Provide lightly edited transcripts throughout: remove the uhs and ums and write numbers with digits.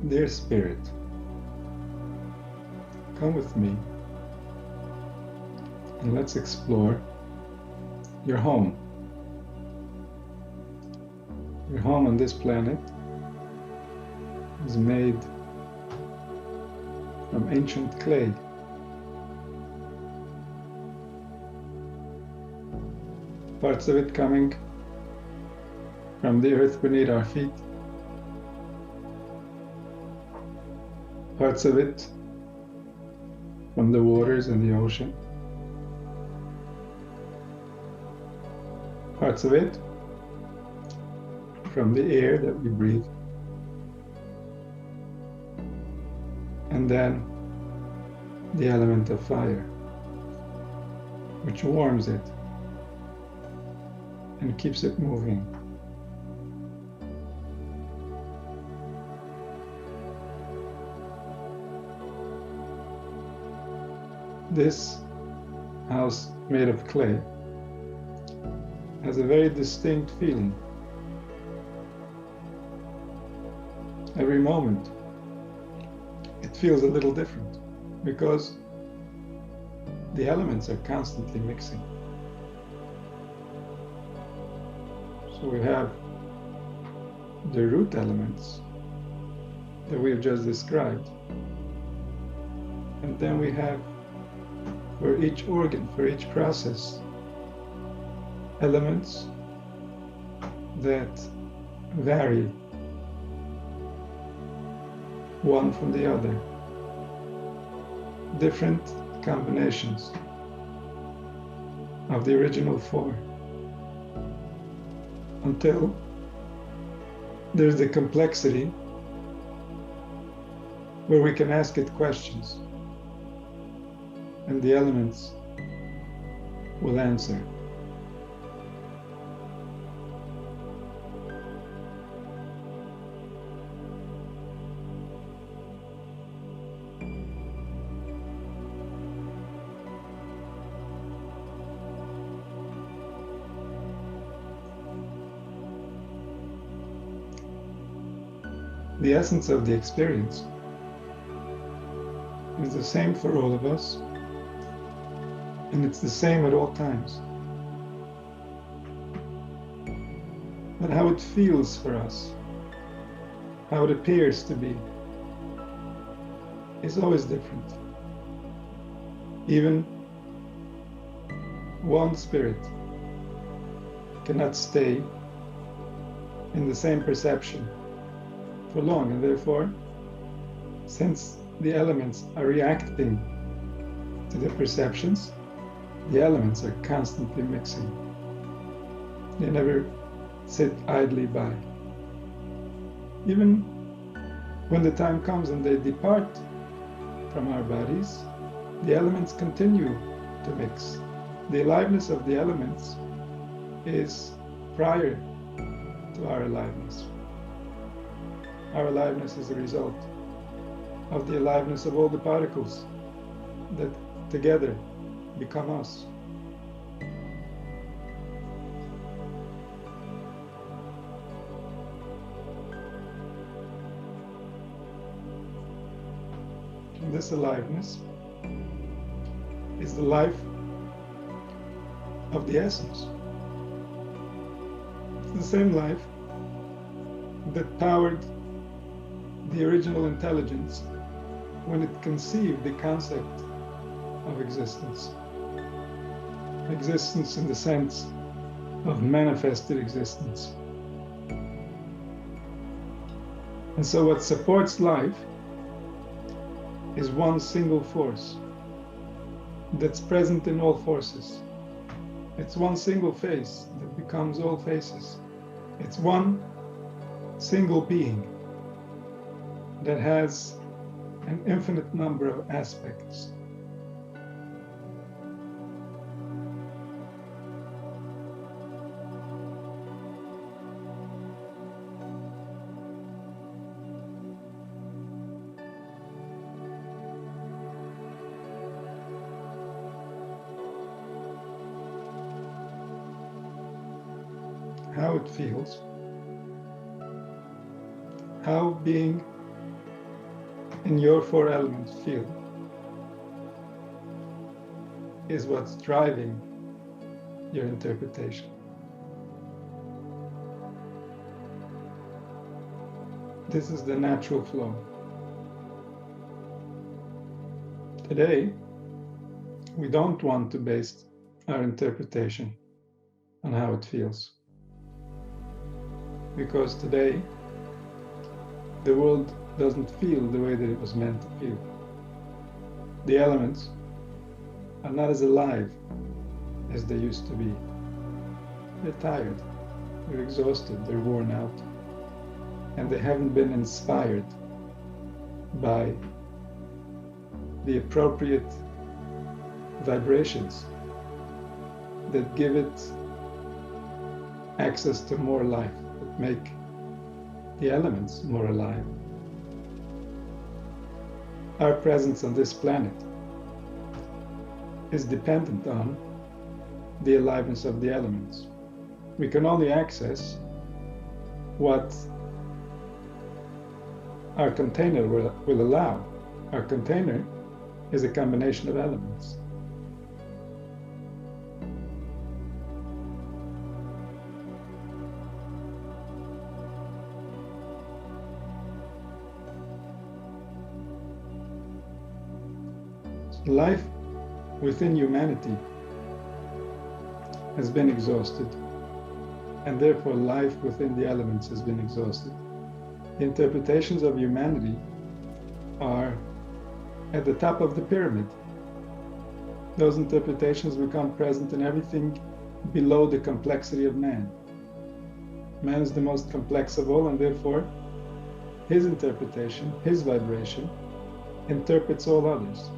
Dear Spirit, come with me and let's explore your home. Your home on this planet is made from ancient clay. Parts of it coming from the earth beneath our feet, parts of it from the waters and the ocean, parts of it from the air that we breathe, and then the element of fire, which warms it and keeps it moving. This house made of clay has a very distinct feeling. Every moment it feels a little different because the elements are constantly mixing. So we have the root elements that we have just described, and then we have, for each organ, for each process, elements that vary one from the other, different combinations of the original four, until there's the complexity where we can ask it questions and the elements will answer. The essence of the experience is the same for all of us, and it's the same at all times. But how it feels for us, how it appears to be, is always different. Even one spirit cannot stay in the same perception for long, and therefore, since the elements are reacting to the perceptions, the elements are constantly mixing. They never sit idly by. Even when the time comes and they depart from our bodies, the elements continue to mix. The aliveness of the elements is prior to our aliveness. Our aliveness is a result of the aliveness of all the particles that together become us. And this aliveness is the life of the essence. It's the same life that powered the original intelligence when it conceived the concept of existence. Existence in the sense of manifested existence. And so what supports life is one single force that's present in all forces. It's one single face that becomes all faces. It's one single being that has an infinite number of aspects. How it feels, how being in your four-element field is what's driving your interpretation. This is the natural flow. Today, we don't want to base our interpretation on how it feels. Because today, the world doesn't feel the way that it was meant to feel. The elements are not as alive as they used to be. They're tired, they're exhausted, they're worn out, and they haven't been inspired by the appropriate vibrations that give it access to more life, that make the elements more alive. Our presence on this planet is dependent on the aliveness of the elements. We can only access what our container will allow. Our container is a combination of elements. Life within humanity has been exhausted, and therefore life within the elements has been exhausted. The interpretations of humanity are at the top of the pyramid. Those interpretations become present in everything below the complexity of man. Man is the most complex of all, and therefore his interpretation, his vibration, interprets all others.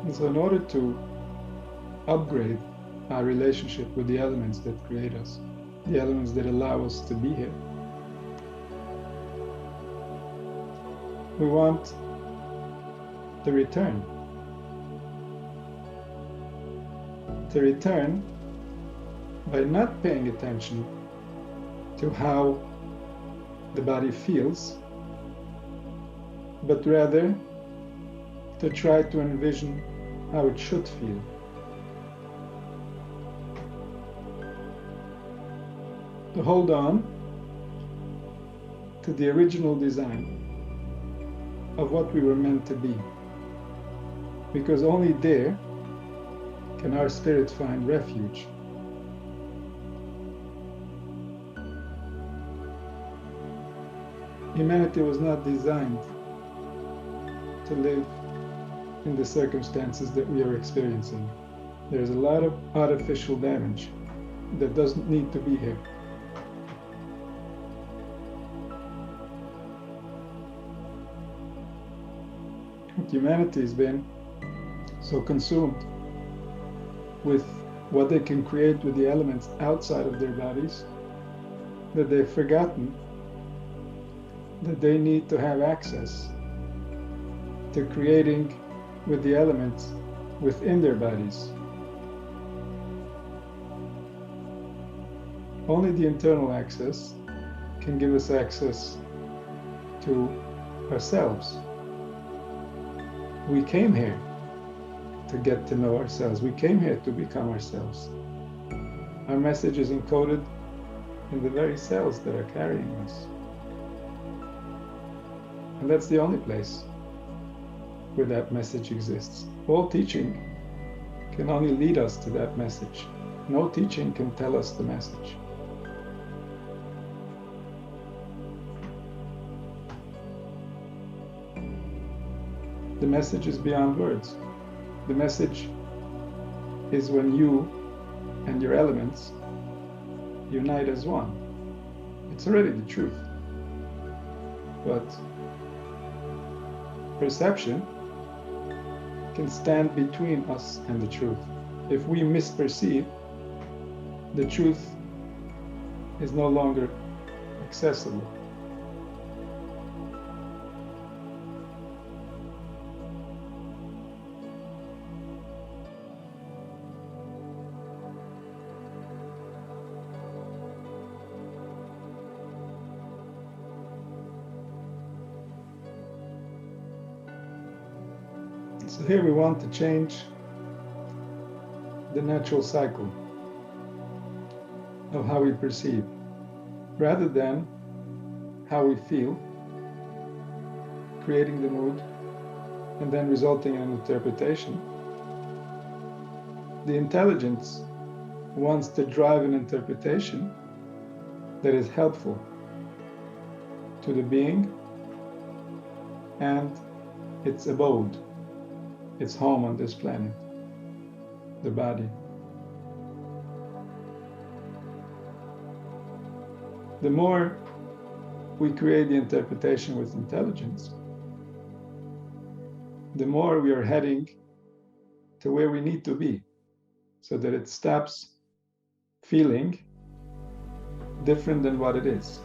And so in order to upgrade our relationship with the elements that create us, the elements that allow us to be here, we want to return. To return by not paying attention to how the body feels, but rather to try to envision how it should feel. To hold on to the original design of what we were meant to be, because only there can our spirit find refuge. Humanity was not designed to live in the circumstances that we are experiencing. There's a lot of artificial damage that doesn't need to be here. Humanity has been so consumed with what they can create with the elements outside of their bodies that they've forgotten that they need to have access to creating with the elements within their bodies. Only the internal access can give us access to ourselves. We came here to get to know ourselves. We came here to become ourselves. Our message is encoded in the very cells that are carrying us. And that's the only place where that message exists. All teaching can only lead us to that message. No teaching can tell us the message. The message is beyond words. The message is when you and your elements unite as one. It's already the truth. But perception can stand between us and the truth. If we misperceive, the truth is no longer accessible. So here we want to change the natural cycle of how we perceive, rather than how we feel, creating the mood and then resulting in an interpretation. The intelligence wants to drive an interpretation that is helpful to the being and its abode, its home on this planet, the body. The more we create the interpretation with intelligence, the more we are heading to where we need to be, so that it stops feeling different than what it is.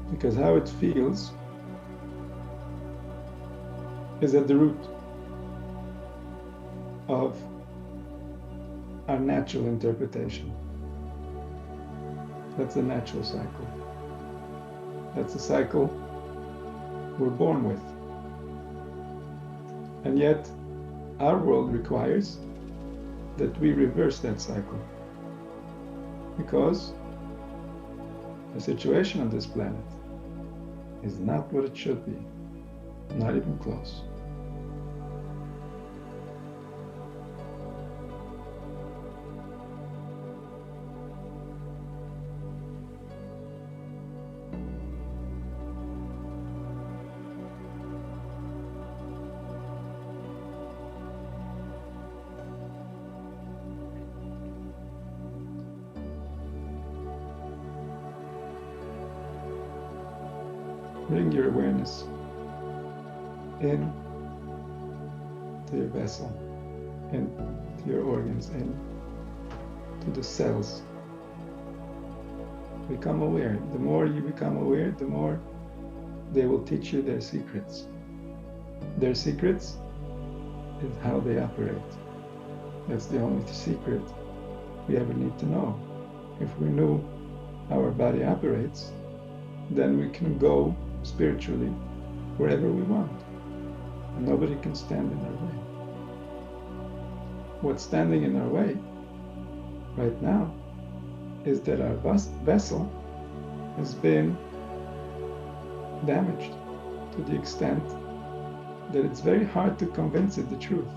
Because how it feels is at the root of our natural interpretation. That's the natural cycle. That's the cycle we're born with. And yet, our world requires that we reverse that cycle. Because the situation on this planet is not what it should be, not even close. Bring your awareness in to your vessel, in to your organs, in to the cells. Become aware. The more you become aware, the more they will teach you their secrets. Their secrets is how they operate. That's the only secret we ever need to know. If we knew how our body operates, then we can go spiritually wherever we want, and nobody can stand in our way. What's standing in our way right now is that our vessel has been damaged to the extent that it's very hard to convince it the truth.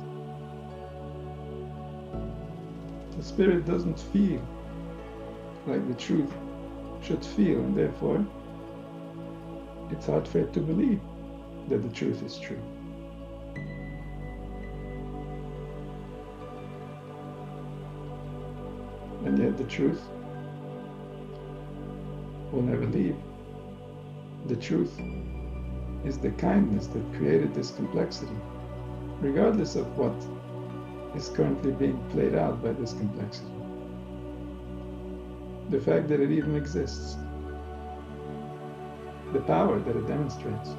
The spirit doesn't feel like the truth should feel, and therefore it's hard for it to believe that the truth is true. And yet the truth will never leave. The truth is the kindness that created this complexity, regardless of what is currently being played out by this complexity. The fact that it even exists, the power that it demonstrates,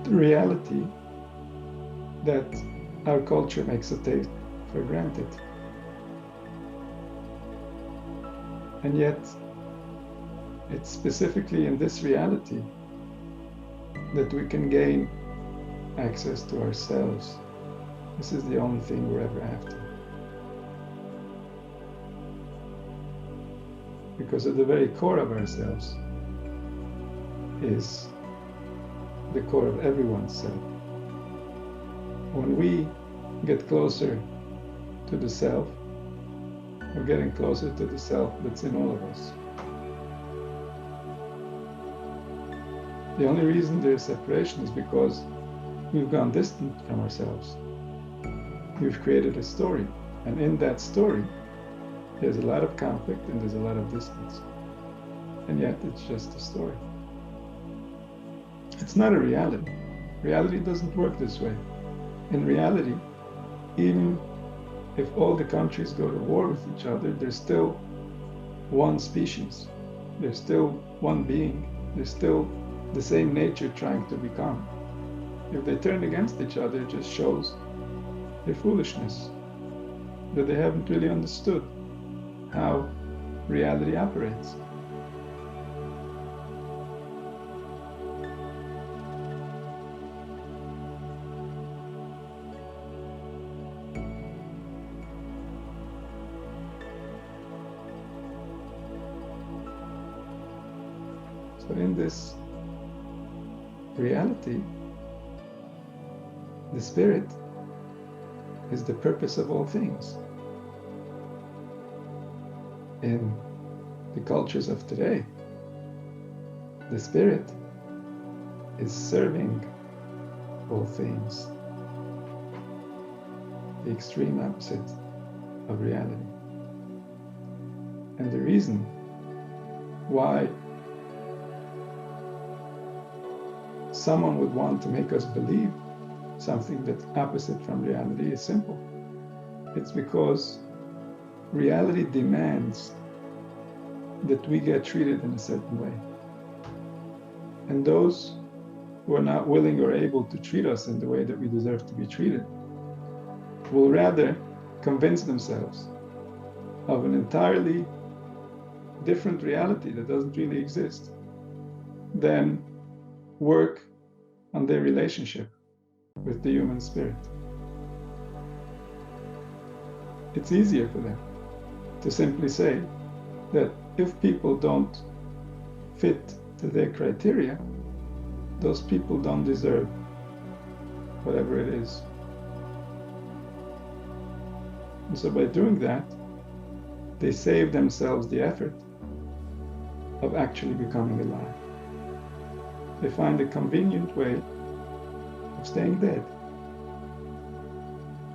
the reality that our culture makes us take for granted. And yet, it's specifically in this reality that we can gain access to ourselves. This is the only thing we're ever after. Because at the very core of ourselves is the core of everyone's self. When we get closer to the self, we're getting closer to the self that's in all of us. The only reason there's separation is because we've gone distant from ourselves. We've created a story, and in that story, there's a lot of conflict and there's a lot of distance. And yet it's just a story. It's not a reality. Reality doesn't work this way. In reality, even if all the countries go to war with each other, there's still one species. There's still one being. There's still the same nature trying to become. If they turn against each other, it just shows their foolishness. that they haven't really understood how reality operates. So in this reality, the spirit is the purpose of all things. In the cultures of today, the spirit is serving all things, the extreme opposite of reality. And the reason why someone would want to make us believe something that's opposite from reality is simple. It's because reality demands that we get treated in a certain way. And those who are not willing or able to treat us in the way that we deserve to be treated will rather convince themselves of an entirely different reality that doesn't really exist than work on their relationship with the human spirit. It's easier for them to simply say that if people don't fit to their criteria, those people don't deserve whatever it is. And so by doing that, they save themselves the effort of actually becoming alive. They find a convenient way of staying dead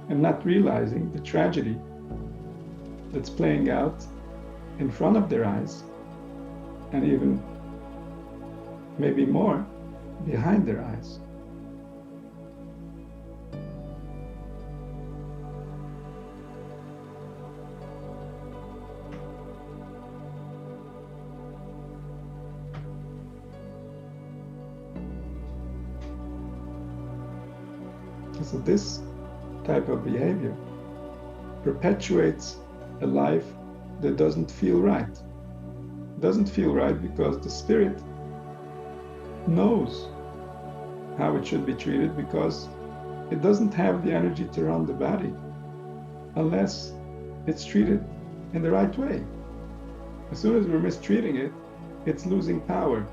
and not realizing the tragedy that's playing out in front of their eyes, and even maybe more behind their eyes. So this type of behavior perpetuates a life that doesn't feel right. It doesn't feel right because the spirit knows how it should be treated, because it doesn't have the energy to run the body unless it's treated in the right way. As soon as we're mistreating it, it's losing power.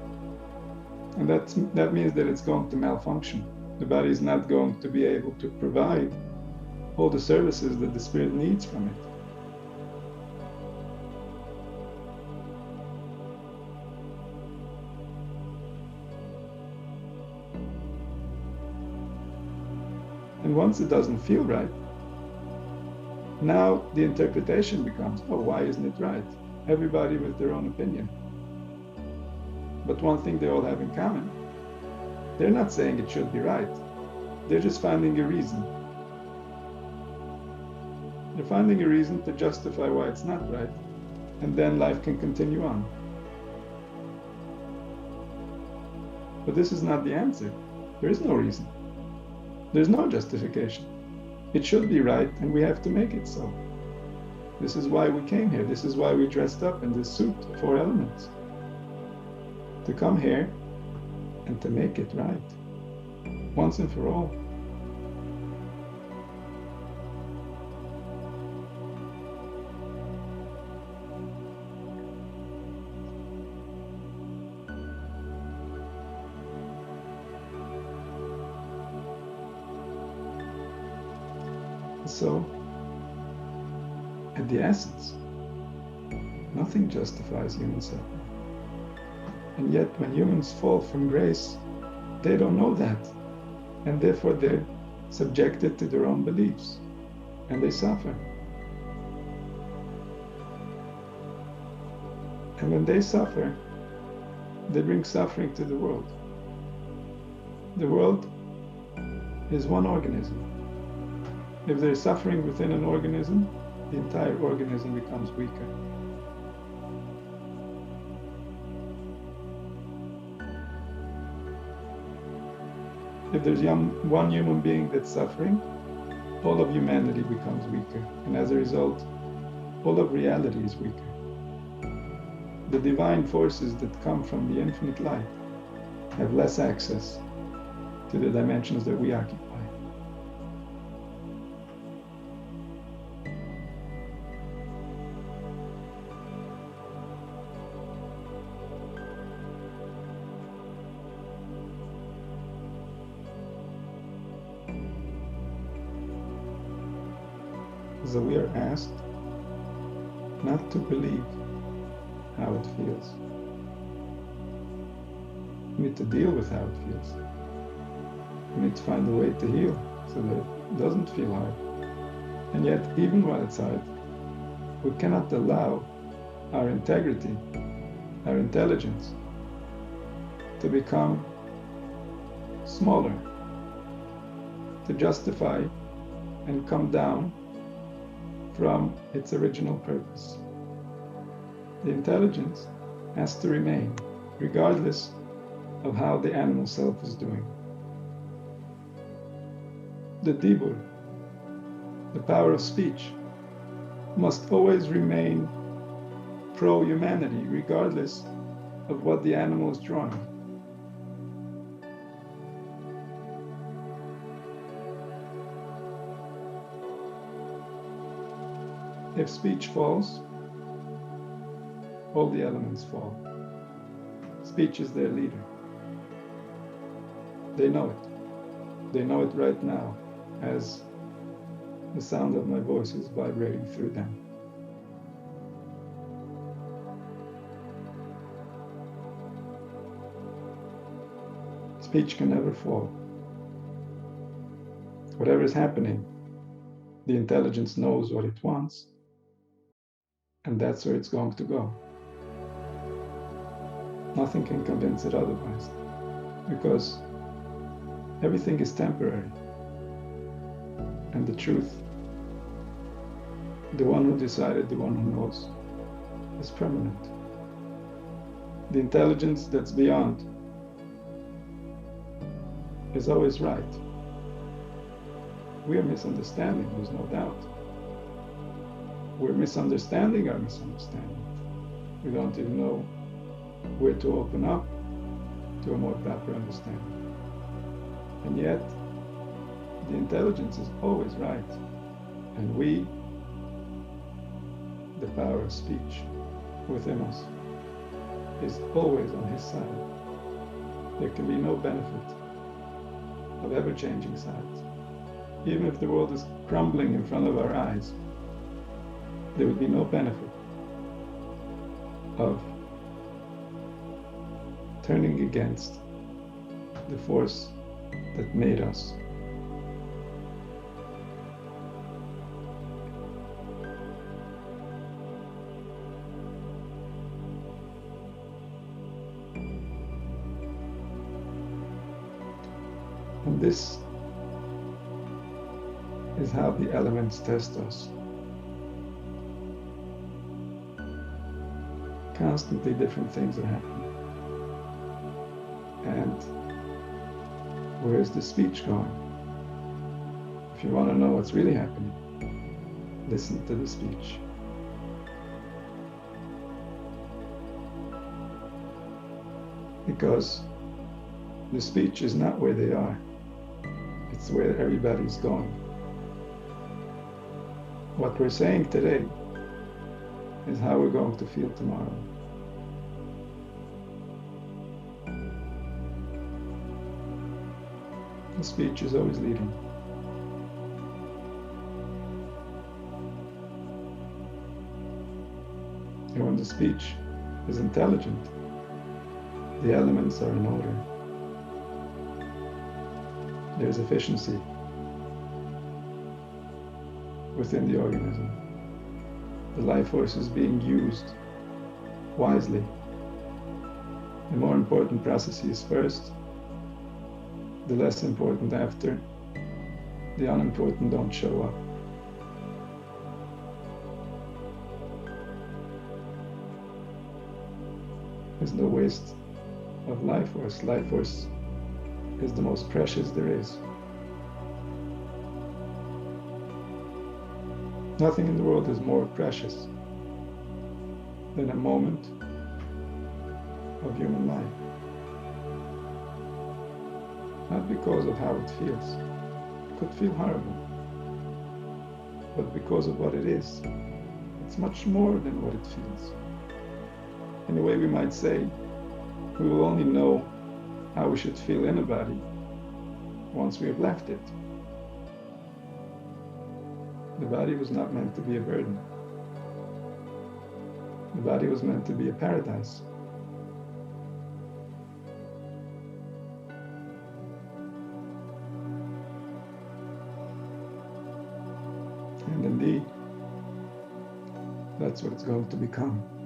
And that means that it's going to malfunction. The body is not going to be able to provide all the services that the spirit needs from it. And once it doesn't feel right, now the interpretation becomes, oh, why isn't it right? Everybody with their own opinion. But one thing they all have in common, they're not saying it should be right. They're just finding a reason. They're finding a reason to justify why it's not right, and then life can continue on. But this is not the answer. There is no reason. There's no justification. It should be right, and we have to make it so. This is why we came here. This is why we dressed up in this suit of 4 elements. To come here and to make it right, once and for all. So, at the essence, nothing justifies human suffering. And yet, when humans fall from grace, they don't know that. And therefore, they're subjected to their own beliefs. And they suffer. And when they suffer, they bring suffering to the world. The world is one organism. If there's suffering within an organism, the entire organism becomes weaker. If there's one human being that's suffering, all of humanity becomes weaker, and as a result, all of reality is weaker. The divine forces that come from the infinite light have less access to the dimensions that we occupy. So we are asked not to believe how it feels. We need to deal with how it feels. We need to find a way to heal so that it doesn't feel hard. And yet, even while it's hard, we cannot allow our integrity, our intelligence, to become smaller, to justify and come down from its original purpose. The intelligence has to remain, regardless of how the animal self is doing. The dibur, the power of speech, must always remain pro-humanity, regardless of what the animal is drawing. If speech falls, all the elements fall. Speech is their leader. They know it. They know it right now as the sound of my voice is vibrating through them. Speech can never fall. Whatever is happening, the intelligence knows what it wants, and that's where it's going to go. Nothing can convince it otherwise, because everything is temporary. And the truth, the one who decided, the one who knows, is permanent. The intelligence that's beyond is always right. We are misunderstanding, there's no doubt. We're misunderstanding our misunderstanding. We don't even know where to open up to a more proper understanding. And yet, the intelligence is always right. And we, the power of speech within us, is always on his side. There can be no benefit of ever changing sides. Even if the world is crumbling in front of our eyes, there would be no benefit of turning against the force that made us. And this is how the elements test us. Constantly different things are happening. And where is the speech going? If you want to know what's really happening, listen to the speech. Because the speech is not where they are, it's where everybody's going. What we're saying today is how we're going to feel tomorrow. The speech is always leading. And when the speech is intelligent, the elements are in order. There's efficiency within the organism. The life force is being used wisely. The more important processes first, the less important after. The unimportant don't show up. There's no waste of life force. Life force is the most precious there is. Nothing in the world is more precious than a moment of human life. Not because of how it feels. It could feel horrible. But because of what it is. It's much more than what it feels. In a way, we might say, we will only know how we should feel in a body once we have left it. The body was not meant to be a burden. The body was meant to be a paradise. And indeed, that's what it's going to become.